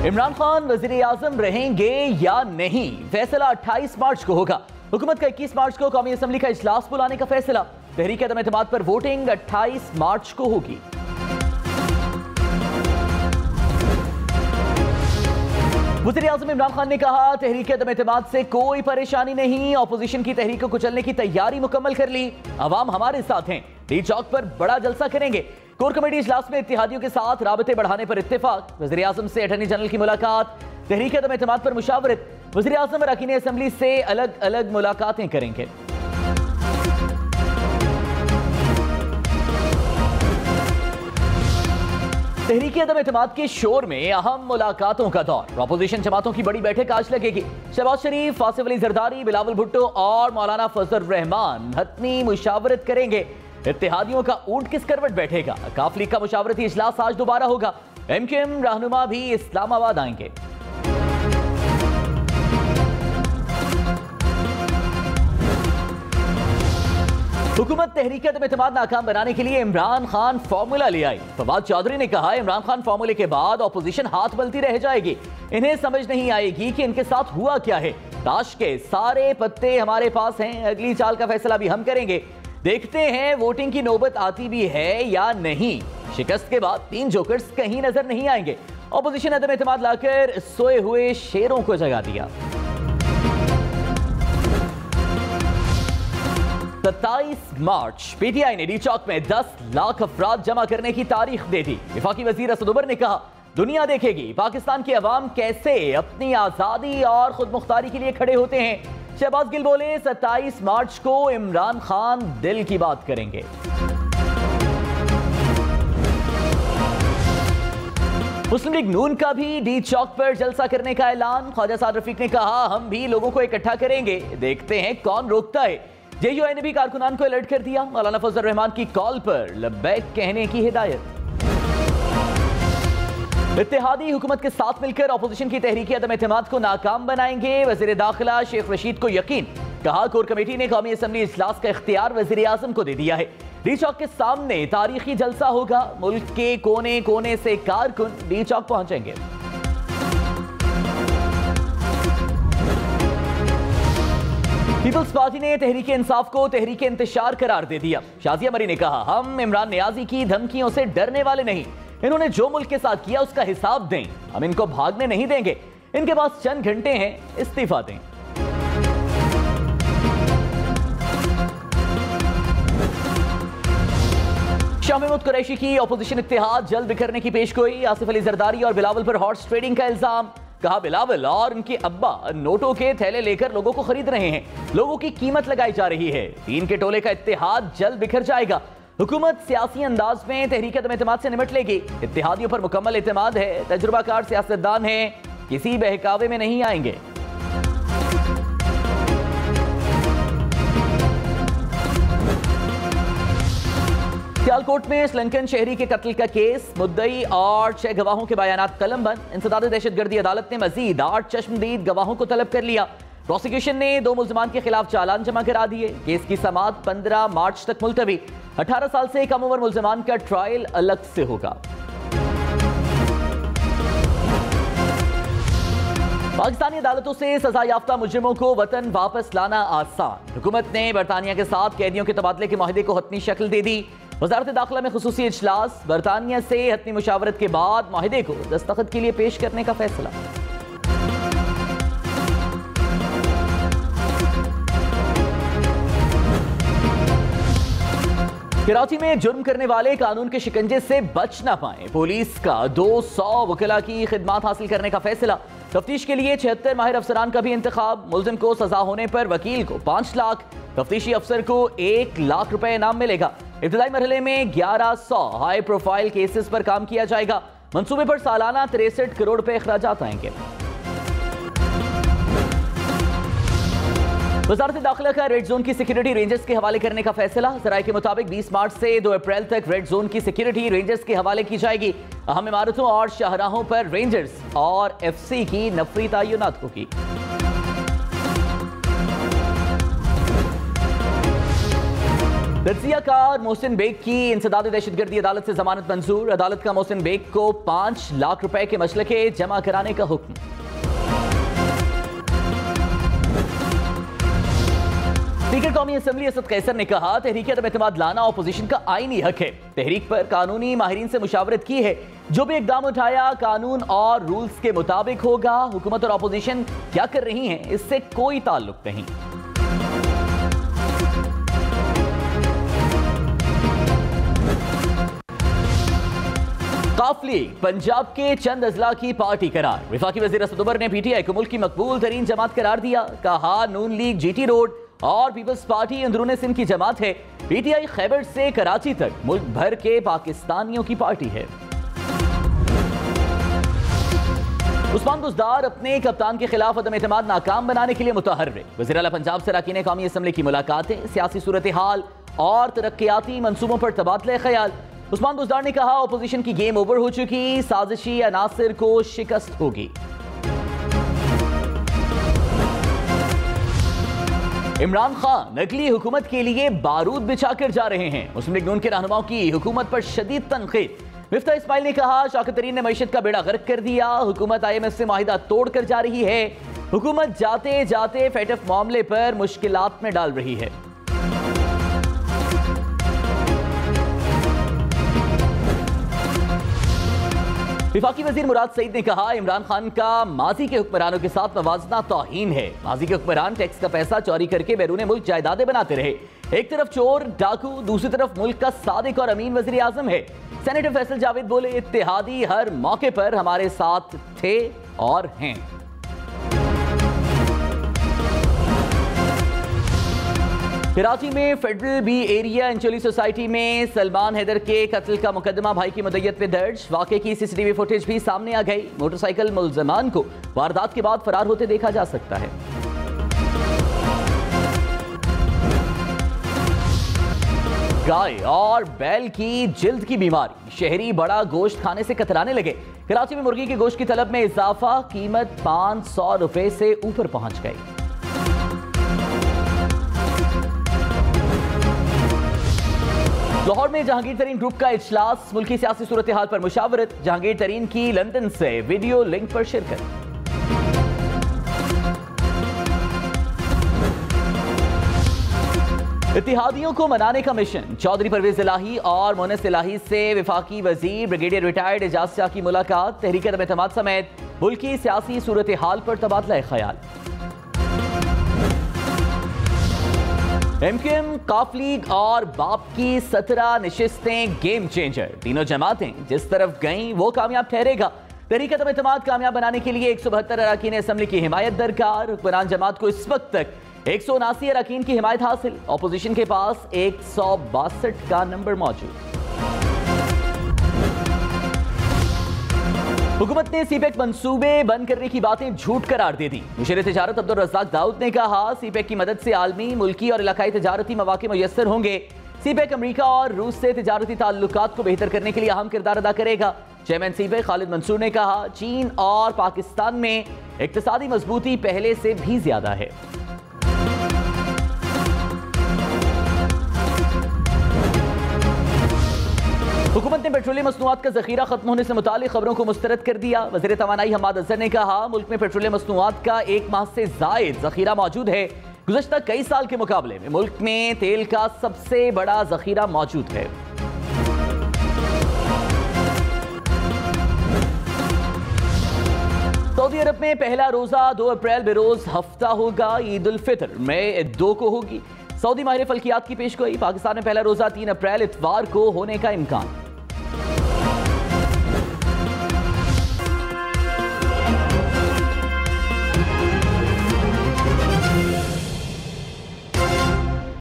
इमरान खान वजीर आजम रहेंगे या नहीं, फैसला 28 मार्च को होगा। हुकूमत का 21 मार्च को कौमी असम्बली का इजलास बुलाने का फैसला। तहरीक अदम एतमाद पर वोटिंग 28 मार्च को होगी। वज़ीर आज़म इमरान खान ने कहा, तहरीक अदम एतमाद से कोई परेशानी नहीं, ऑपोजिशन की तहरीक को कुचलने की तैयारी मुकम्मल कर ली, अवाम हमारे साथ हैं, डी चौक पर बड़ा जलसा करेंगे। कोर कमेटी इजलास में इत्तेहादियों के साथ राबते बढ़ाने पर इत्तेफाक। वज़ीर आज़म से अटॉर्नी जनरल की मुलाकात, तहरीक अदम एतमाद पर मुशावरत। वज़ीर आज़म अरकान असम्बली से अलग अलग मुलाकातें करेंगे। तहरीक अदम एतमाद के शोर में अहम मुलाकातों का दौर। अपोजिशन जमातों की बड़ी बैठक आज लगेगी। शहबाज शरीफ, आसिफ अली जरदारी, बिलावल भुट्टो और मौलाना फजल रहमान हतमी मुशावरत करेंगे। इत्तेहादियों का ऊंट किस करवट बैठेगा, काफ लीग का मुशावरती इजलास आज दोबारा होगा। एमक्यूएम रहनुमा भी इस्लामाबाद आएंगे। हुकूमत तहरीक अदम एतमाद नाकाम बनाने के लिए इमरान खान फॉर्मूला ले आई। फवाद चौधरी ने कहा, इमरान खान फॉर्मूले के बाद ऑपोजिशन हाथ मलती रह जाएगी, इन्हें समझ नहीं आएगी कि इनके साथ हुआ क्या है। ताश के सारे पत्ते हमारे पास हैं, अगली चाल का फैसला भी हम करेंगे। देखते हैं वोटिंग की नौबत आती भी है या नहीं। शिकस्त के बाद 3 जोकर्स कहीं नजर नहीं आएंगे। ऑपोजिशन अदम एतमाद लाकर सोए हुए शेरों को जगा दिया। 27 मार्च पीटीआई ने डी चौक में 10 लाख अफराद जमा करने की तारीख दे दी। वफाकी वजीर असद उमर ने कहा, दुनिया देखेगी पाकिस्तान के अवाम कैसे अपनी आजादी और खुद मुख्तारी के लिए खड़े होते हैं। शहबाज गिल बोले, 27 मार्च को इमरान खान दिल की बात करेंगे। मुस्लिम लीग नून का भी डी चौक पर जलसा करने का ऐलान। ख्वाजा साद रफीक ने कहा, हम भी लोगों को इकट्ठा करेंगे, देखते हैं कौन रोकता है। जेयूआई ने भी कारकुनान को अलर्ट कर दिया। मौलाना फजल रहमान की कॉल पर लब्बैक कहने की हिदायत। इत्तेहादी हुकूमत के साथ मिलकर ऑपोजिशन की तहरीक अदम एतमाद को नाकाम बनाएंगे। वजीर दाखिला शेख रशीद को यकीन। कहा, कोर कमेटी ने कौमी असम्बली इजलास का इख्तियार वजीर आजम को दे दिया है। डी चौक के सामने तारीखी जलसा होगा। मुल्क के कोने कोने से कारकुन डी चौक पहुंचेंगे। पीपल्स पार्टी ने तहरीक इंसाफ को तहरीक इंतशार करार दे दिया। शाजिया मरी ने कहा, हम इमरान नियाजी की धमकियों से डरने वाले नहीं, इन्होंने जो मुल्क के साथ किया उसका हिसाब दें, हम इनको भागने नहीं देंगे, इनके पास चंद घंटे हैं, इस्तीफा दें। शाह महमूद कुरैशी की ऑपोजिशन इत्तेहाद जल्द बिखरने की पेशगोई। आसिफ अली जरदारी और बिलावल पर हॉर्स ट्रेडिंग का इल्जाम। कहा, बिलावल और उनके अब्बा नोटों के थैले लेकर लोगों को खरीद रहे हैं, लोगों की कीमत लगाई जा रही है। 3 के टोले का इत्तेहाद जल्द बिखर जाएगा। हुकूमत सियासी अंदाज में तहरीक अदम एतमाद से निपट लेगी। इत्तेहादियों पर मुकम्मल एतमाद है, तजुर्बाकार सियासतदान है, किसी बहकावे में नहीं आएंगे। सियालकोट में श्रीलंकन शहरी के कत्ल का केस, मुद्दई और 6 गवाहों के बयानात कलमबंद। इंसदाद दहशतगर्दी अदालत ने मजीद 8 चश्मदीद गवाहों को तलब कर लिया। प्रोसिक्यूशन ने 2 मुल्जिमान के खिलाफ चालान जमा करा दिए। केस की समाअत 15 मार्च तक मुलतवी। 18 साल से कम उम्र मुल्जिमान का ट्रायल अलग से होगा। पाकिस्तानी अदालतों से सजा याफ्ता मुजरिमों को वतन वापस लाना आसान। हुकूमत ने बरतानिया के साथ कैदियों के तबादले के माहिदे को हतमी शक्ल दे दी। वजारत दाखिला में खुसूसी इजलास। बरतानिया से हतमी मुशावरत के बाद माहिदे को दस्तखत के लिए पेश करने का फैसला। कराची में जुर्म करने वाले कानून के शिकंजे से बच ना पाए, पुलिस का 200 वकला की खिदमात हासिल करने का फैसला। तफ्तीश के लिए 76 माहिर अफसरान का भी इंतखाब। मुल्जिम को सजा होने पर वकील को 5 लाख, तफ्तीशी अफसर को 1 लाख रुपए इनाम मिलेगा। इब्तदाई मरहले में 1100 हाई प्रोफाइल केसेस पर काम किया जाएगा। मंसूबे पर सालाना 63 करोड़ रुपए अखराजात आएंगे। वजारत दाखिला का रेड जोन की सिक्योरिटी रेंजर्स के हवाले करने का फैसला। जराये के मुताबिक 20 मार्च से 2 अप्रैल तक रेड जोन की सिक्योरिटी रेंजर्स के हवाले की जाएगी। अहम इमारतों और शाहराहों पर रेंजर्स और एफसी की नफरी तैनात होगी। तज्जियाकार मोहसिन बेग की इंसदादी दहशतगर्दी अदालत से जमानत मंजूर। अदालत का मोहसिन बेग को 5 लाख रुपए के मसलके जमा कराने का हुक्म। स्पीकर कौमी असेंबली असद कैसर ने कहा, तहरीक अदम-ए-एतमाद लाना अपोजिशन का आईनी हक है। तहरीक पर कानूनी माहिरीन से मुशावरत की है। जो भी इकदाम उठाया कानून और रूल्स के मुताबिक होगा। हुकूमत और अपोजिशन क्या कर रही हैं, इससे कोई ताल्लुक नहीं। काफली पंजाब के चंद अजला की पार्टी करार। वफाकी वज़ीर असद उमर ने पीटीआई को मुल्क की मकबूल तरीन जमात करार दिया। कहा, नून लीग जीटी रोड और पीपल्स पार्टी अंदरूनी सिंध की जमात है। पीटीआई खैबर से कराची तक मुल्क भर के पाकिस्तानियों की पार्टी है। उस्मान बुज़दार अपने कप्तान के खिलाफ अदम एतमाद नाकाम बनाने के लिए मुतहर्रिक। वज़ीर आला पंजाब से अरकान कौमी असम्बली की मुलाकातें, सियासी सूरत हाल और तरक्याती मंसूबों पर तबादले ख्याल। उस्मान बुज़दार ने कहा, अपोजिशन की गेम ओवर हो चुकी, साजिशी अनासिर को शिकस्त होगी। इमरान खान नकली हुकूमत के लिए बारूद बिछाकर जा रहे हैं। मुस्लिम लीग नून के रहनुमाओं की हुकूमत पर शदीद तनकीद। मिफ्ता इस्माइल ने कहा, शौकत तरीन ने मईशत का बेड़ा गर्क कर दिया। हुकूमत IMF से माहिदा तोड़ कर जा रही है। हुकूमत जाते जाते फेटफ मामले पर मुश्किलात में डाल रही है। वफाकी वजीर मुराद सईद ने कहा, इमरान खान का माजी के हुक्मरानों के साथ मवाजना तौहीन है। माजी के हुक्मरान टैक्स का पैसा चोरी करके बैरून मुल्क जायदादें बनाते रहे। एक तरफ चोर डाकू, दूसरी तरफ मुल्क का सादिक और अमीन वजीर आजम है। सेनेटर फैसल जावेद बोले, इत्तेहादी हर मौके पर हमारे साथ थे और हैं। कराची में फेडरल बी एरिया इंचोली सोसाइटी में सलमान हैदर के कत्ल का मुकदमा भाई की मुद्दत में दर्ज। वाकये की CCTV फुटेज भी सामने आ गई। मोटरसाइकिल मुल्जमान को वारदात के बाद फरार होते देखा जा सकता है। गाय और बैल की जिल्द की बीमारी, शहरी बड़ा गोश्त खाने से कतराने लगे। कराची में मुर्गी के गोश्त की तलब में इजाफा, कीमत 500 रुपए से ऊपर पहुंच गई। लाहौर में जहांगीर तरीन ग्रुप का इजलास, मुल्की सियासी सूरत हाल पर मुशावरत। जहांगीर तरीन की लंदन से वीडियो लिंक पर शिरकत। इत्तेहादियों को मनाने का मिशन, चौधरी परवेज इलाही और मोनस इलाही से वफाकी वजीर ब्रिगेडियर रिटायर्ड एजाज शाह की मुलाकात। तहरीक अदम-ए-एतमाद समेत मुल्की सियासी सूरत हाल पर तबादला ख्याल। MQM, काफ लीग और बाप की 17 नशिस्तें गेम चेंजर। तीनों जमातें जिस तरफ गईं वो कामयाब ठहरेगा। तहरीक अदम-ए-एतमाद कामयाब बनाने के लिए 172 अरकान असम्बली की हिमायत दरकार। हुक्मरान जमात को इस वक्त तक 179 अरकान की हिमायत हासिल। अपोजिशन के पास 162 का नंबर मौजूद। हुकूमत ने सीपेक मंसूबे बंद करने की बातें झूठ करार दे दी। मुशीर तिजारत अब्दुल रज़ाक दाऊद ने कहा, सीपेक की मदद से आलमी, मुल्की और इलाकाई तिजारती मौके मुयस्सर होंगे। सीपेक अमरीका और रूस से तिजारती ताल्लुकात को बेहतर करने के लिए अहम किरदार अदा करेगा। चेयरमैन सीपेक खालिद मंसूर ने कहा, चीन और पाकिस्तान में इक्तिसादी मजबूती पहले से भी ज्यादा है। हुकूमत ने पेट्रोलियम मसनूआत का जखीरा खत्म होने से मुतालिक खबरों को मुस्तरद कर दिया। वज़ीर तवानाई हम्माद अज़हर ने कहा, मुल्क में पेट्रोलियम मसनूआत का 1 माह से ज़ायद जखीरा मौजूद है। गुज़श्ता कई साल के मुकाबले में मुल्क में तेल का सबसे बड़ा जखीरा मौजूद है। सऊदी अरब में पहला रोजा 2 अप्रैल बेरोज हफ्ता होगा। ईद उल फितर मई 2 को होगी। सऊदी माहिर फल्कियात की पेशगोई, पाकिस्तान में पहला रोजा 3 अप्रैल इतवार को होने का इम्कान।